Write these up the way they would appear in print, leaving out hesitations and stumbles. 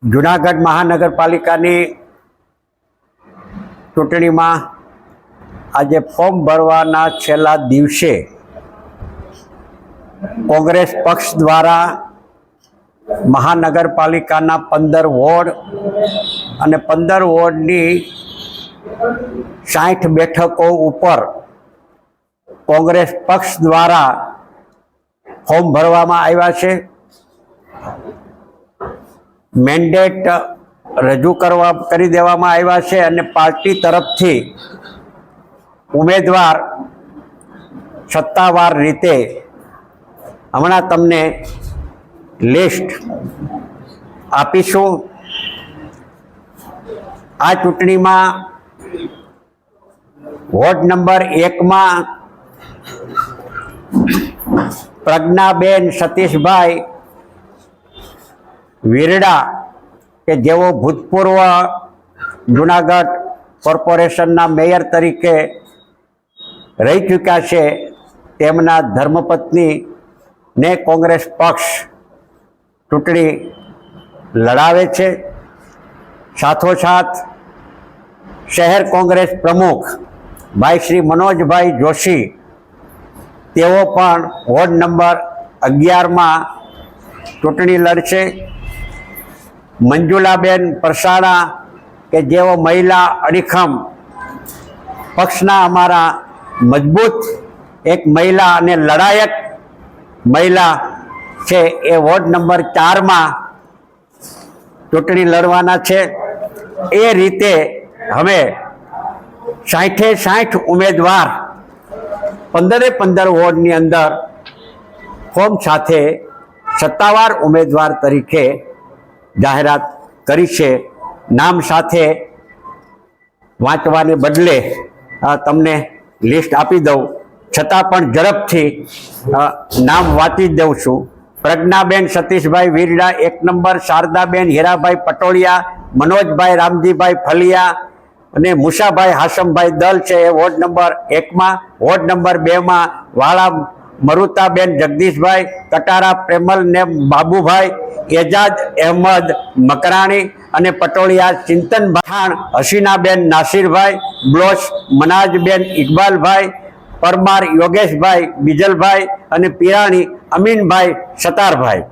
જૂનાગઢ મહાનગરપાલિકાની ચૂંટણીમાં આજે ફોર્મ ભરવાના છેલ્લા દિવસે કોંગ્રેસ પક્ષ દ્વારા મહાનગરપાલિકાના 15 વોર્ડ અને 15 વોર્ડની 60 બેઠકો ઉપર કોંગ્રેસ પક્ષ દ્વારા ફોર્મ ભરવામાં આવ્યા છે। મેન્ડેટ રજૂ કરી દેવામાં આવ્યા છે અને પાર્ટી તરફથી ઉમેદવાર સત્તાવાર રીતે હમણાં તમને લિસ્ટ આપીશું। આ ચૂંટણીમાં વોર્ડ નંબર 1માં પ્રજ્ઞાબેન સતીશભાઈ વીરડા કે જેઓ ભૂતપૂર્વ જૂનાગઢ કોર્પોરેશનના મેયર તરીકે રહી ચૂક્યા છે, તેમના ધર્મપત્નીને કોંગ્રેસ પક્ષ ચૂંટણી લડાવે છે। સાથોસાથ શહેર કોંગ્રેસ પ્રમુખ ભાઈ શ્રી મનોજભાઈ જોશી તેઓ પણ વોર્ડ નંબર 11માં ચૂંટણી લડશે। મંજુલાબેન પરસાણા કે જેઓ મહિલા અડીખમ પક્ષના અમારા મજબૂત એક મહિલા અને લડાયક મહિલા છે, એ વોર્ડ નંબર 4માં ચૂંટણી લડવાના છે। એ રીતે હવે 60 ઉમેદવાર 15 વોર્ડની અંદર ફોર્મ સાથે સત્તાવાર ઉમેદવાર તરીકે જાહેરાત કરી છે। નામ સાથે વાંચવાને બદલે તમને લિસ્ટ આપી દઉં, છતાં પણ ઝડપથી નામ વાંચી દઉં છું। પ્રજ્ઞાબેન સતીશભાઈ વીરડા 1 નંબર, શારદાબેન હીરાભાઈ પટોળિયા, મનોજભાઈ રામજીભાઈ ફલિયા અને મુસાભાઈ હાશમભાઈ દલ છે, એ વોર્ડ નંબર 1માં। વોર્ડ નંબર 2માં વાળા મરુતાબેન જગદીશભાઈ, કટારા પ્રેમલ ને બાબુભાઈ, એજાજ અહેમદ મકરાણી અને પટોળિયા ચિંતન ભાણ, હસીનાબેન નાસિરભાઈ, બ્લોચ મનાજબેન ઇકબાલભાઈ, પરમાર યોગેશભાઈ બીજલભાઈ અને પિરાણી અમીનભાઈ સતારભાઈ।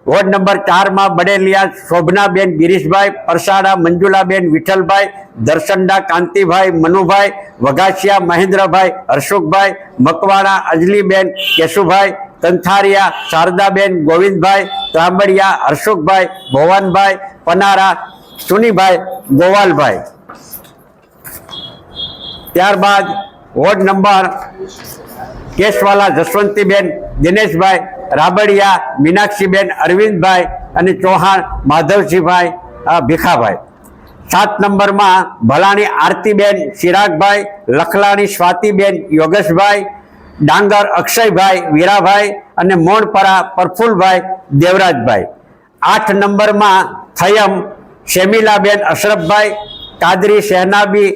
વોર્ડ નંબર 4માં બડેલિયા શોભનાબેન ગિરીશભાઈ, પરસાડા મંજુલાબેન વિઠ્ઠલભાઈ, દર્શનડા કાંતિભાઈ મનુભાઈ, વઘાસિયા મહેન્દ્રભાઈ હર્ષુખભાઈ, મકવાણા અંજલીબેન કેશુભાઈ, તંથારિયા શારદાબેન ગોવિંદભાઈ, ત્રાંબડિયા હર્ષુખભાઈ ભવાનભાઈ, પનારા સુનીભાઈ ગોવાલભાઈ। ત્યારબાદ વોર્ડ નંબર કેશવાલા જસવંતીબેન દિનેશભાઈ, રાબડિયા મીનાક્ષીબેન અરવિંદભાઈ અને ચૌહાણ માધવજીભાઈ ભીખાભાઈ। 7 નંબરમાં ભલાણી આરતીબેન ચિરાગભાઈ, લખલાણી સ્વાતિબેન યોગેશભાઈ, ડાંગર અક્ષયભાઈ વીરાભાઈ અને મોણપરા પ્રફુલભાઈ દેવરાજભાઈ। 8 નંબરમાં થયમ શેમિલાબેન અશરફભાઈ, કાદરી શહેનાબી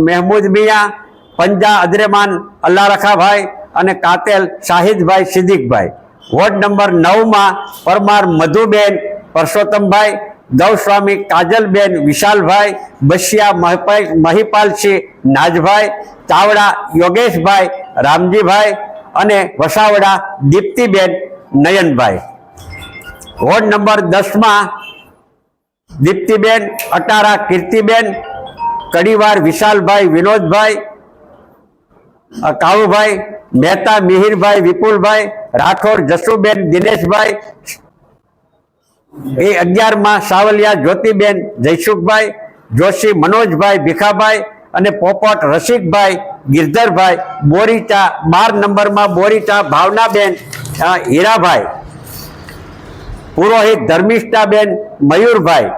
મહેમૂદ મિયા, પંજા અદરેમાન અલ્લા રખાભાઈ અને કાતેલ શાહિદભાઈ સિદ્દીકભાઈ। વોર્ડ નંબર 9માં પરમાર મધુબેન પરસોત્તમભાઈ, ગૌસ્વામી કાજલબેન વિશાલભાઈ, બસિયા મહિપાલસિંહ નાજભાઈ, ચાવડા યોગેશભાઈ રામજીભાઈ અને વસાવડા દીપ્તિબેન નયનભાઈ। વોર્ડ નંબર 10માં દીપ્તિબેન, અટારા કીર્તિબેન, કડીવાર વિશાલભાઈ વિનોદભાઈ, કાળુભાઈ મહેતા મિહિરભાઈ વિપુલભાઈ, રાઠોડ જસુબેન દિનેશભાઈ। એ 11માં સાવલિયા જ્યોતિબેન જયસુખભાઈ, જોશી મનોજભાઈ ભીખાભાઈ અને પોપટ રસિકભાઈ ગિરધરભાઈ। બોરીચા 12 નંબરમાં બોરીચા ભાવનાબેન હીરાભાઈ, પુરોહિત ધર્મિષ્ઠાબેન મયુરભાઈ,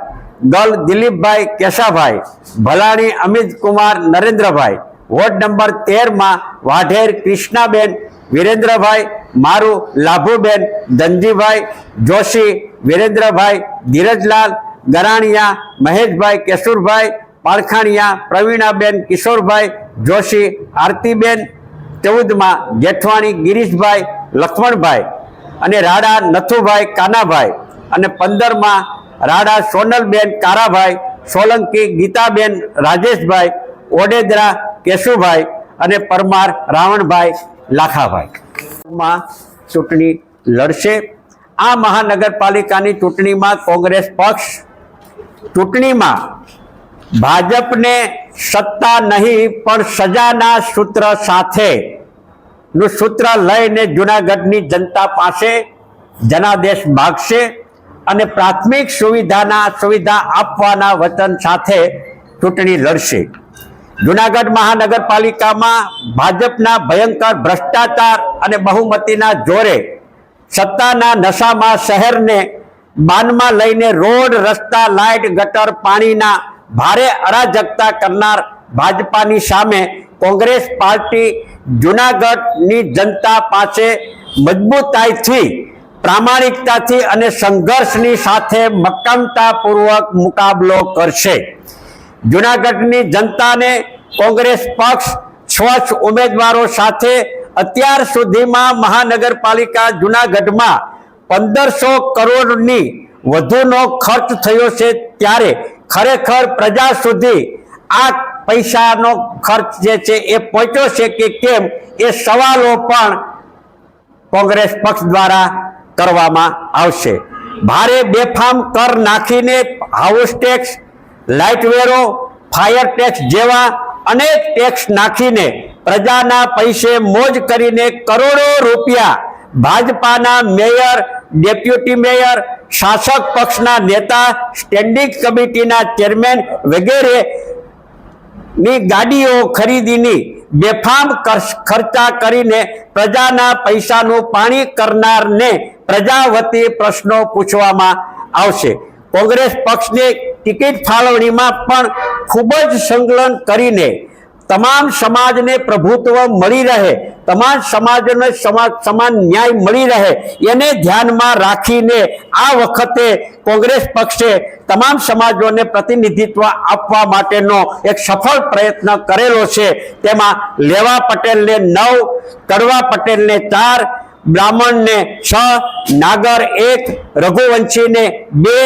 ગલ દિલીપભાઈ કેશાભાઈ, ભલાણી અમિતકુમાર નરેન્દ્રભાઈ। વોર્ડ નંબર 13માં વાઢેર કૃષ્ણાબેન વિરેન્દ્રભાઈ, મારું લાભુબેન ધનજીભાઈ, જોશી વિરેન્દ્રભાઈ, ધીરજલાલ ગરાણિયા, મહેશભાઈ કેશુરભાઈ, પારખાણિયા પ્રવીણાબેન કિશોરભાઈ જોશી, આરતીબેન। 14માં જેઠવાણી ગિરીશભાઈ લક્ષ્મણભાઈ અને રાડા નથુભાઈ કાનાભાઈ અને 15માં રાડા સોનલબેન કારાભાઈ, સોલંકી ગીતાબેન રાજેશભાઈ, ઓડેદરા કેશુભાઈ અને પરમાર રાવણભાઈ લાખાભાઈ ચૂંટણી લડશે. આ મહાનગરપાલિકાની ચૂંટણીમાં કોંગ્રેસ પક્ષ ચૂંટણીમાં ભાજપને સત્તા નહીં પણ સજાના સૂત્ર સાથે નું સૂત્ર લઈને જૂનાગઢની જનતા પાસે જનાદેશ માગશે અને પ્રાથમિક સુવિધા આપવાના વચન સાથે ચૂંટણી લડશે. જૂનાગઢ મહાનગરપાલિકામાં ભાજપના ભયંકર ભ્રષ્ટાચાર અને બહુમતીના જોરે સત્તાના નશામાં શહેરને બાનમાં લઈને રોડ, રસ્તા, લાઇટ, ગટર, પાણીના ભારે અરાજકતા કરનાર ભાજપાની સામે કોંગ્રેસ પાર્ટી જૂનાગઢની જનતા પાસે મજબૂતાઈથી, પ્રામાણિકતાથી અને સંઘર્ષની સાથે મક્કમતાપૂર્વક મુકાબલો કરશે. જૂનાગઢની જનતાને કોંગ્રેસ પક્ષ સ્વચ્છ ઉમેદવારો સાથે અત્યાર સુધીમાં મહાનગરપાલિકા જૂનાગઢમાં 1500 કરોડની વધુનો ખર્ચ થયો છે, ત્યારે ખરેખર પ્રજા સુધી આ પૈસાનો ખર્ચ જે છે એ પહોંચ્યો છે કે કેમ, એ સવાલો પણ કોંગ્રેસ પક્ષ દ્વારા કરવામાં આવશે. ભારે બેફામ કર નાખીને હાઉસ ટેક્સ, લાઇટ વેરો, ફાયર ટેક્સ જેવા અનેક ટેક્સ નાખીને પ્રજાના પૈસે મોજ કરીને કરોડો રૂપિયા ભાજપાના મેયર, ડેપ્યુટી મેયર, શાસક પક્ષના નેતા, સ્ટેન્ડિંગ કમિટીના ચેરમેન વગેરે ની ગાડીઓ ખરીદીની બેફામ ખર્ચા કરીને પ્રજાના પૈસાનું પાણી કરનારને પ્રજા વતી પ્રશ્નો પૂછવામાં આવશે. કોંગ્રેસ પક્ષને ટિકિટ ફાળવણીમાં પણ ખૂબ જ સંકલન કરીને તમામ સમાજને પ્રભુત્વ મળી રહે, તમામ સમાજને સમાન ન્યાય મળી રહે, એને ધ્યાનમાં રાખીને આ વખતે કોંગ્રેસ પક્ષે તમામ સમાજોને પ્રતિનિધિત્વ આપવા માટેનો એક સફળ પ્રયત્ન કરેલો છે. તેમાં લેવા પટેલને 9, કડવા પટેલને 4, બ્રાહ્મણને 6, નાગર 1, રઘુવંશીને 2,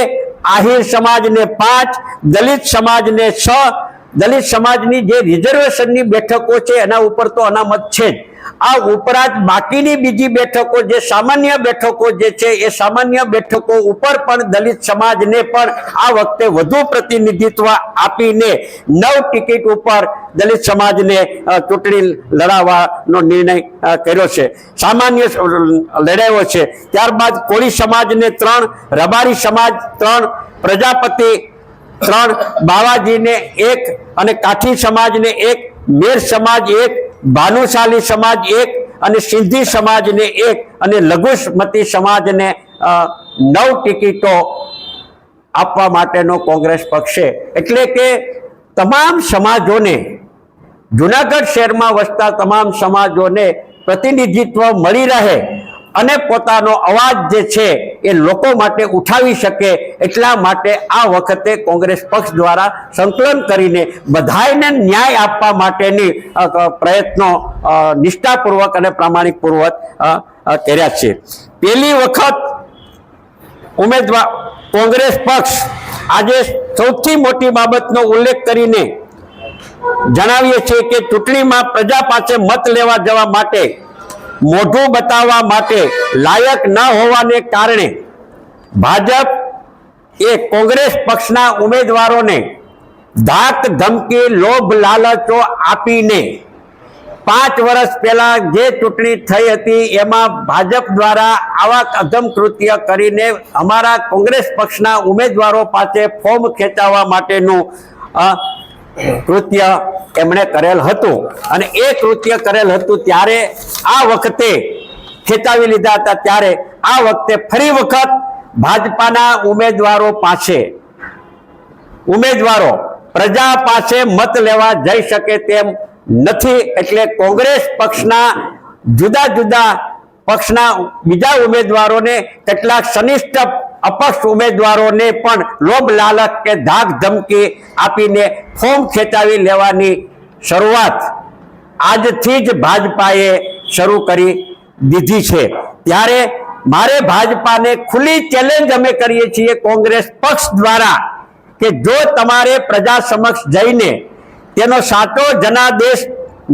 આહિર સમાજને 5, દલિત સમાજને 6, દલિત સમાજની જે રિઝર્વેશનની બેઠકો છે એના ઉપર તો અનામત છે જ. આ ઉપરાંત બાકીની બીજી બેઠકો, જે સામાન્ય બેઠકો જે છે, એ સામાન્ય બેઠકો ઉપર પણ દલિત સમાજને પણ આ વખતે વધુ પ્રતિનિધિત્વ આપીને 9 ટિકિટ ઉપર દલિત સમાજને ચૂંટણી લડાવવાનો નિર્ણય કર્યો છે, સામાન્ય લડાવ્યો છે. ત્યારબાદ કોળી સમાજને 3, રબારી સમાજ 3, પ્રજાપતિ 3, બાવાજીને 1 અને કાઠી સમાજને 1, મેર સમાજ 1, ભાનુશાલી સમાજ 1 અને સિંધી સમાજને 1 અને લઘુમતી સમાજને 9 ટિકિટો આપવા માટેનો કોંગ્રેસ પક્ષે, એટલે કે તમામ સમાજોને, જૂનાગઢ શહેરમાં વસતા તમામ સમાજોને પ્રતિનિધિત્વ મળી રહે અને પોતાનો અવાજ જે છે એ લોકો માટે ઉઠાવી શકે, એટલા માટે આ વખતે કોંગ્રેસ પક્ષ દ્વારા સંકલન કરીને બધાને ન્યાય આપવા માટેની પ્રયત્નો નિષ્ઠાપૂર્વક અને પ્રામાણિકપૂર્વક કર્યા છે. પહેલી વખત ઉમેદવાર કોંગ્રેસ પક્ષ આજે સૌથી મોટી બાબતનો ઉલ્લેખ કરીને જણાવીએ છીએ કે ચૂંટણીમાં પ્રજા પાસે મત લેવા જવા માટે, મોઢું બતાવવા માટે લાયક ન હોવાને કારણે ભાજપ એ કોંગ્રેસ પક્ષના ઉમેદવારોને ધાક ધમકી, લોભ લાલચો આપીને 5 વર્ષ પહેલા જે ચૂંટણી થઈ હતી એમાં ભાજપ દ્વારા આવા અધમ કૃત્ય કરીને અમારા કોંગ્રેસ પક્ષના ઉમેદવારો પાસે ફોર્મ ખેંચાવવા માટેનું કૃત્ય એમણે કરેલ હતું અને એ કૃત્ય કરેલ હતું ત્યારે આ વખતે ખેંચાવી લીધા હતા. ત્યારે આ વખતે ફરી વખત ભાજપાના ઉમેદવારો પ્રજા પાસે મત લેવા જઈ શકે તેમ નથી, એટલે કોંગ્રેસ પક્ષના જુદા જુદા પક્ષના બીજા ઉમેદવારોને, કેટલાક સનિષ્ઠ અપક્ષ ઉમેદવારોને પણ લોભ લાલચ કે ધાક ધમકી આપીને ફોર્મ ખેંચાવી લેવાની શરૂઆત આજથી જ ભાજપાએ શરૂ કરી દીધી છે. ત્યારે મારે ભાજપાને ખુલ્લી ચેલેન્જ અમે કરીએ છીએ કોંગ્રેસ પક્ષ દ્વારા કે જો તમારે પ્રજા સમક્ષ જઈને તેનો સાચો જનાદેશ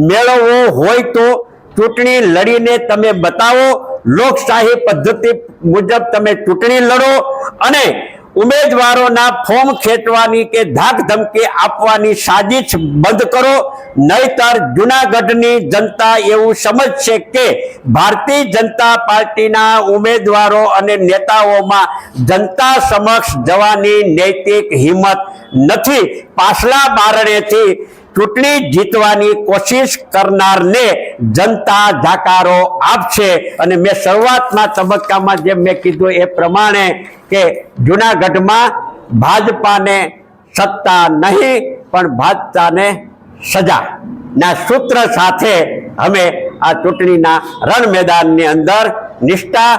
મેળવવો હોય તો ચૂંટણી લડીને તમે બતાવો, લોકશાહી પદ્ધતિ મુજબ તમે ચૂંટણી લડો અને ઉમેદવારોના ફોર્મ ખેંચવાની કે ધાક ધમકી આપવાની સાજિશ બંધ કરો, નહીતર જૂનાગઢની જનતા એવું સમજશે કે ભારતીય જનતા પાર્ટીના ઉમેદવારો અને નેતાઓમાં જનતા સમક્ષ જવાની નૈતિક હિંમત નથી. પાછલા બારણેથી ચૂંટણી જીતવાની કોશિશ કરનારને જનતા જાકારો આપશે. અને મેં શરૂઆતના તબક્કામાં જેમ મેં કીધું એ પ્રમાણે કે જૂનાગઢમાં ભાજપાને સત્તા નહીં પણ ભાજપાને સજા ના સૂત્ર સાથે અમે આ ચૂંટણીના રણ મેદાનની અંદર નિષ્ઠા